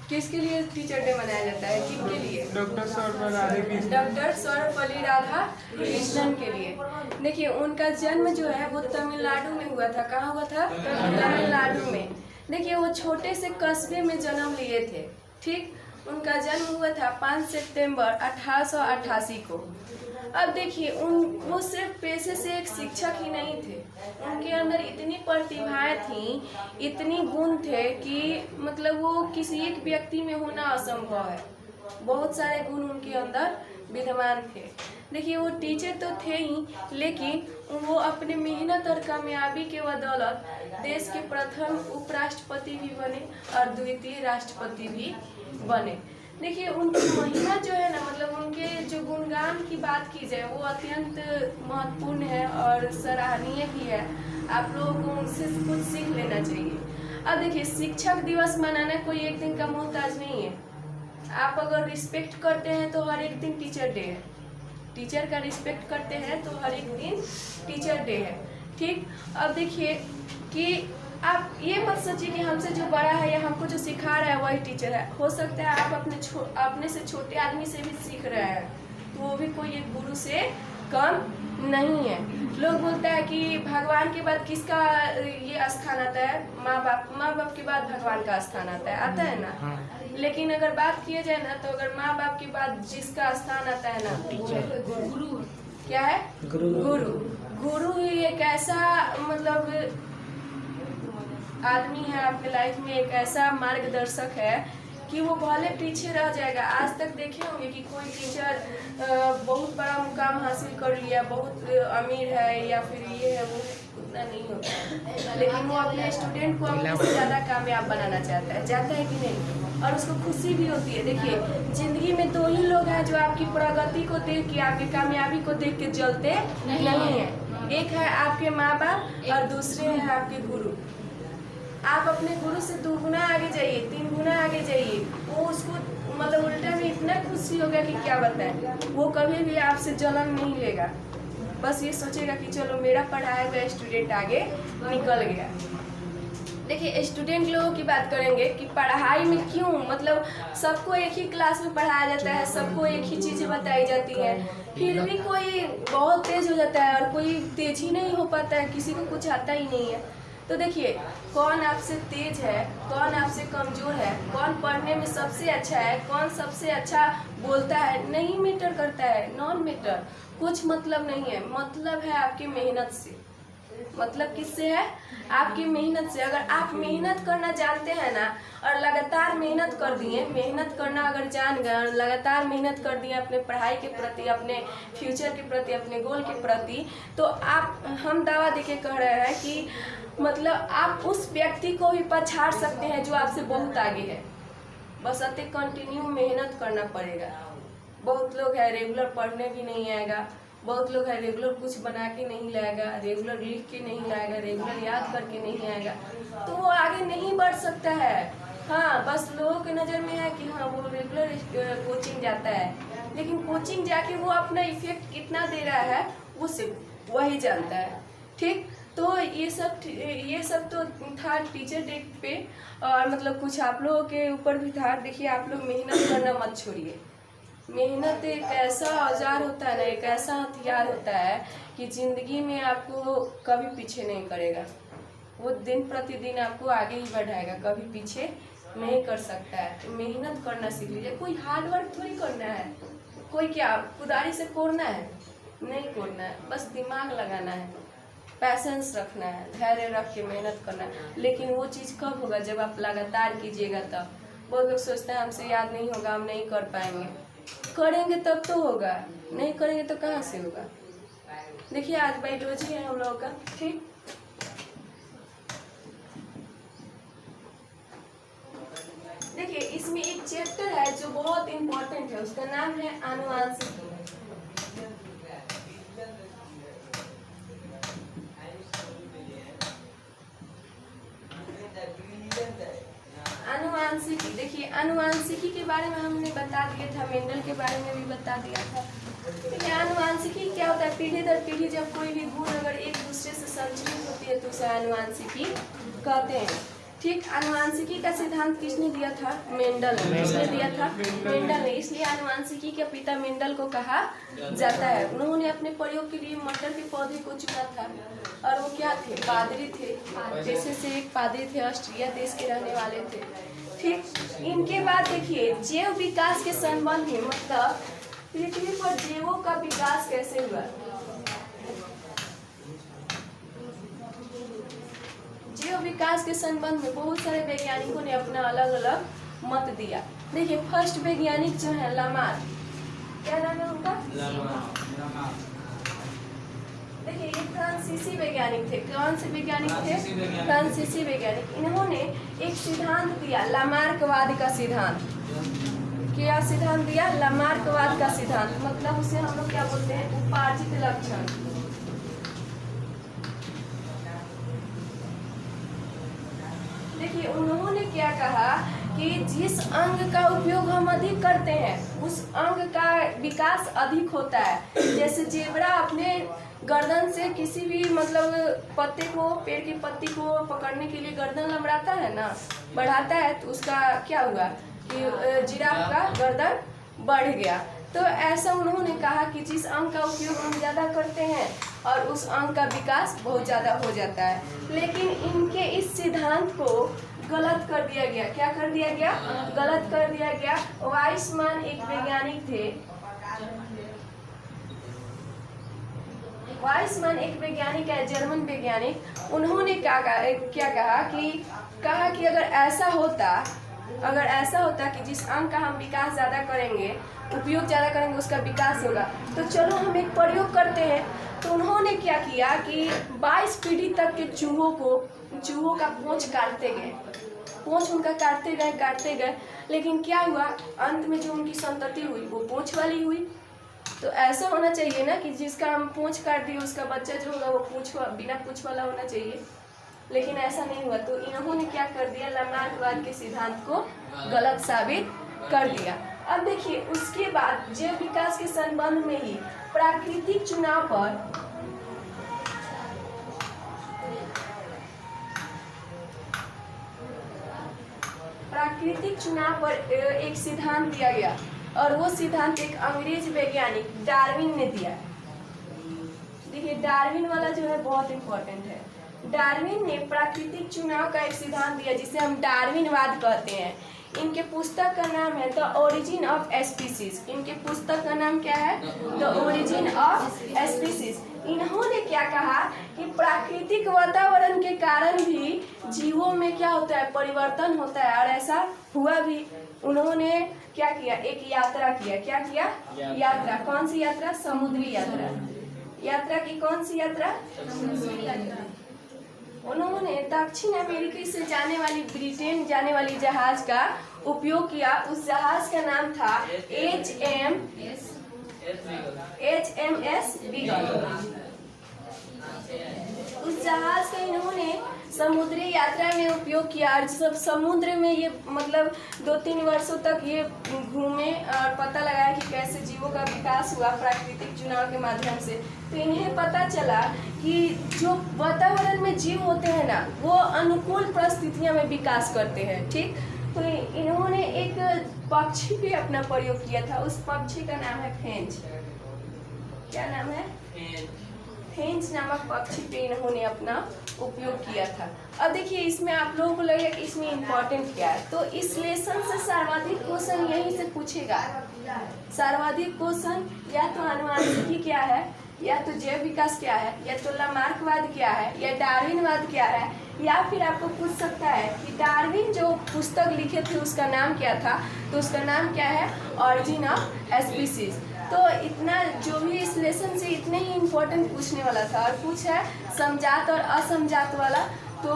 किसके लिए teacher day मनाया जाता है, किनके लिए? डॉक्टर सर्वपल्ली राधा कृष्णन के लिए। देखिए उनका जन्म जो है वो तमिलनाडु में हुआ था। कहाँ हुआ था? तमिलनाडु में। देखिए वो छोटे से कस्बे में जन्म लिए थे। ठीक, उनका जन्म हुआ था 5 सितंबर 1888 को। अब देखिए वो सिर्फ पेशे से एक शिक्षक ही नहीं थे, उनके अंदर इतनी प्रतिभाएं थी, इतनी गुण थे कि मतलब वो किसी एक व्यक्ति में होना असंभव है। बहुत सारे गुण उनके अंदर विद्यमान थे। देखिए वो टीचर तो थे ही, लेकिन वो अपने मेहनत और कामयाबी के बदौलत देश के प्रथम उपराष्ट्रपति भी बने और द्वितीय राष्ट्रपति भी बने। देखिए उनकी महिमा जो है ना, मतलब उनके जो गुणगान की बात की जाए वो अत्यंत महत्वपूर्ण है और सराहनीय भी है। आप लोगों को उनसे कुछ सीख लेना चाहिए। अब देखिए शिक्षक दिवस मनाना कोई एक दिन का मोहताज नहीं है। आप अगर रिस्पेक्ट करते हैं तो हर एक दिन टीचर डे है। टीचर का रिस्पेक्ट करते हैं तो हर एक दिन टीचर डे है। ठीक, अब देखिए कि आप ये मत सोचिए कि हमसे जो बड़ा है या हमको जो सिखा रहा है वही टीचर है। हो सकता है आप अपने से छोटे आदमी से भी सीख रहे हैं, तो वो भी कोई एक गुरु से कम नहीं है। लोग बोलता है कि भगवान के बाद किसका ये स्थान आता है? माँ बाप के बाद भगवान का स्थान आता है ना। लेकिन अगर बात किया जाए ना, तो अगर माँ बाप के बाद जिसका स्थान आता है ना, गुरु। क्या है? गुरु ही एक ऐसा मतलब आदमी है आपके लाइफ में, एक ऐसा मार्गदर्शक है कि वो भले पीछे रह जाएगा। आज तक देखे होंगे कि कोई टीचर बहुत बड़ा मुकाम हासिल कर लिया, बहुत अमीर है या फिर ये है, वो उतना नहीं होता है, लेकिन वो अपने स्टूडेंट को अपने से ज़्यादा कामयाब बनाना चाहता है कि नहीं, और उसको खुशी भी होती है। देखिए जिंदगी में 2 ही लोग हैं जो आपकी प्रगति को देख के, आपकी कामयाबी को देख के जलते नहीं है। एक है आपके माँ बाप और दूसरे हैं आपके गुरु। आप अपने गुरु से 2 गुना आगे जाइए, 3 गुना आगे जाइए, वो उसको मतलब उल्टा में इतना खुशी होगा कि क्या बताएं। वो कभी भी आपसे जलन नहीं लेगा, बस ये सोचेगा कि चलो मेरा पढ़ाया हुआ स्टूडेंट आगे निकल गया। देखिए स्टूडेंट लोगों की बात करेंगे कि पढ़ाई में क्यों मतलब सबको एक ही क्लास में पढ़ाया जाता है, सबको एक ही चीज़ें बताई जाती है, फिर भी कोई बहुत तेज हो जाता है और कोई तेज ही नहीं हो पाता है, किसी को कुछ आता ही नहीं है। तो देखिए कौन आपसे तेज है, कौन आपसे कमज़ोर है, कौन पढ़ने में सबसे अच्छा है, कौन सबसे अच्छा बोलता है, नहीं मैटर करता है, नॉन मैटर, कुछ मतलब नहीं है। मतलब है आपकी मेहनत से। मतलब किससे है? आपकी मेहनत से। अगर आप मेहनत करना जानते हैं ना और लगातार मेहनत कर दिए, मेहनत करना अगर जान गए और लगातार मेहनत कर दिए अपने पढ़ाई के प्रति, अपने फ्यूचर के प्रति, अपने गोल के प्रति, तो आप हम दावा देके कह रहे हैं कि मतलब आप उस व्यक्ति को भी पछाड़ सकते हैं जो आपसे बहुत आगे है। बस अति कंटिन्यू मेहनत करना पड़ेगा। बहुत लोग है रेगुलर पढ़ने भी नहीं आएगा, बहुत लोग है रेगुलर कुछ बना के नहीं लाएगा, रेगुलर लिख के नहीं लाएगा, रेगुलर याद करके नहीं आएगा, तो वो आगे नहीं बढ़ सकता है। हाँ, बस लोगों के नज़र में है कि हाँ वो रेगुलर कोचिंग जाता है, लेकिन कोचिंग जाके वो अपना इफेक्ट कितना दे रहा है वो सिर्फ वही जानता है। ठीक, तो ये सब तो था टीचर डे पे, और मतलब कुछ आप लोगों के ऊपर भी था। देखिए आप लोग मेहनत करना मत छोड़िए। मेहनत एक ऐसा औजार होता है ना, एक ऐसा हथियार होता है कि ज़िंदगी में आपको कभी पीछे नहीं करेगा। वो दिन प्रतिदिन आपको आगे ही बढ़ाएगा, कभी पीछे नहीं कर सकता है। तो मेहनत करना सीख लीजिए। कोई हार्ड वर्क थोड़ी करना है, कोई क्या कुदारी से कोड़ना है, नहीं कोड़ना है, बस दिमाग लगाना है, पैसेंस रखना है, धैर्य रख के मेहनत करना है। लेकिन वो चीज़ कब होगा? जब आप लगातार कीजिएगा तब। बहुत लोग सोचते हैं हमसे याद नहीं होगा, हम नहीं कर पाएंगे। करेंगे तब तो होगा, नहीं करेंगे तो कहाँ से होगा? देखिए आज बायोलॉजी है हम लोगों का। ठीक, देखिए इसमें एक चैप्टर है जो बहुत इम्पोर्टेंट है, उसका नाम है आनुवांशिकी। आनुवांशिकी, देखिए आनुवांशिकी के बारे में हमने बता दिया था, मेंडल के बारे में भी बता दिया था। देखिए आनुवांशिकी क्या होता है? पीढ़ी दर पीढ़ी जब कोई भी गुण अगर एक दूसरे से संचरित होती है तो उसे आनुवांशिकी कहते हैं। ठीक। आनुवांशिकी का सिद्धांत किसने दिया था? मेंडल ने। किसने दिया था? मेंडल ने। इसलिए आनुवांशिकी के पिता मेंडल को कहा जाता है। उन्होंने अपने प्रयोग के लिए मटर के पौधे को चुना था और वो क्या थे? पादरी थे। जैसे से एक पादरी थे, ऑस्ट्रिया देश के रहने वाले थे। ठीक। इनके बाद देखिए जैव विकास के संबंध में, मतलब पृथ्वी पर जैवों का विकास कैसे हुआ। जैव विकास के संबंध में बहुत सारे वैज्ञानिकों ने अपना अलग अलग मत दिया। देखिए फर्स्ट वैज्ञानिक जो है लामार्क, क्या नाम है उनका? देखिए ये फ्रांसीसी वैज्ञानिक थे। कौन से वैज्ञानिक थे? फ्रांसीसी वैज्ञानिक। इन्होंने एक सिद्धांत दिया, लामार्कवाद का सिद्धांत। क्या सिद्धांत दिया? लामार्कवाद का सिद्धांत। मतलब उसे हम लोग क्या बोलते हैं? उपार्जित लक्षण। देखिए उन्होंने क्या कहा कि जिस अंग का उपयोग हम अधिक करते हैं उस अंग का विकास अधिक होता है। जैसे जेबरा अपने गर्दन से किसी भी मतलब पत्ते को, पेड़ की पत्ती को पकड़ने के लिए गर्दन लंबड़ाता है ना, बढ़ाता है, तो उसका क्या हुआ कि जिराफ का गर्दन बढ़ गया। तो ऐसा उन्होंने कहा कि जिस अंग का उपयोग हम ज़्यादा करते हैं और उस अंग का विकास बहुत ज़्यादा हो जाता है। लेकिन इनके इस सिद्धांत को गलत कर दिया गया। क्या कर दिया गया? गलत कर दिया गया। वाइसमैन एक वैज्ञानिक थे। वाइसमैन एक वैज्ञानिक है, जर्मन वैज्ञानिक। उन्होंने क्या कहा कि अगर ऐसा होता कि जिस अंग का हम विकास ज़्यादा करेंगे, उपयोग ज़्यादा करेंगे, उसका विकास होगा, तो चलो हम एक प्रयोग करते हैं। तो उन्होंने क्या किया कि 22 पीढ़ी तक के चूहों का पूंछ काटते गए। पूंछ उनका काटते गए, लेकिन क्या हुआ, अंत में जो उनकी संतति हुई वो पूंछ वाली हुई। तो ऐसा होना चाहिए ना कि जिसका हम पूंछ काट दिए उसका बच्चा जो होगा वो बिना पूंछ वाला होना चाहिए, लेकिन ऐसा नहीं हुआ। तो इन्होंने क्या कर दिया? लामार्कवाद के सिद्धांत को गलत साबित कर दिया। अब देखिए उसके बाद जैव विकास के संबंध में ही प्राकृतिक चुनाव पर एक सिद्धांत दिया गया और वो सिद्धांत एक अंग्रेज वैज्ञानिक डार्विन ने दिया। देखिए डार्विन वाला जो है बहुत इंपॉर्टेंट है। डार्विन ने प्राकृतिक चुनाव का एक सिद्धांत दिया जिसे हम डार्विनवाद कहते हैं। इनके पुस्तक का नाम है द ओरिजिन ऑफ स्पीसीज। इनके पुस्तक का नाम क्या है? The origin of species. इन्होंने क्या कहा कि प्राकृतिक वातावरण के कारण भी जीवों में क्या होता है? परिवर्तन होता है, और ऐसा हुआ भी। उन्होंने क्या किया? एक यात्रा किया। क्या किया? यात्रा। कौन सी यात्रा? समुद्री यात्रा। यात्रा की कौन सी यात्रा? समुद्री यात्रा। उन्होंने दक्षिण अमेरिका से जाने वाली, ब्रिटेन जाने वाली जहाज का उपयोग किया। उस जहाज का नाम था HMS बीगल। उस जहाज का इन्होंने समुद्री यात्रा में उपयोग किया और सब समुद्र में ये मतलब 2-3 वर्षों तक ये घूमे और पता लगाया कि कैसे जीवों का विकास हुआ प्राकृतिक चुनाव के माध्यम से। तो इन्हें पता चला कि जो वातावरण में जीव होते हैं ना, वो अनुकूल परिस्थितियों में विकास करते हैं। ठीक। तो इन्होंने एक पक्षी पे अपना प्रयोग किया था। उस पक्षी का नाम है फेंच। क्या नाम है? फेंच नामक पक्षी पे इन्होंने अपना उपयोग किया था। अब देखिए इसमें आप लोगों को लगेगा कि इसमें इम्पोर्टेंट क्या है, तो इस लेसन से सर्वाधिक क्वेश्चन यहीं से पूछेगा। सर्वाधिक क्वेश्चन या तो आनुवांशिकी क्या है, या तो जैव विकास क्या है, या तो लामार्कवाद क्या है, या डार्विनवाद क्या है, या फिर आपको पूछ सकता है कि डार्विन जो पुस्तक लिखे थे उसका नाम क्या था, तो उसका नाम क्या है? Origin of species. तो इतना जो भी इस लेसन से इतने ही इम्पोर्टेंट पूछने वाला था, और कुछ है समझात और असमझात वाला। तो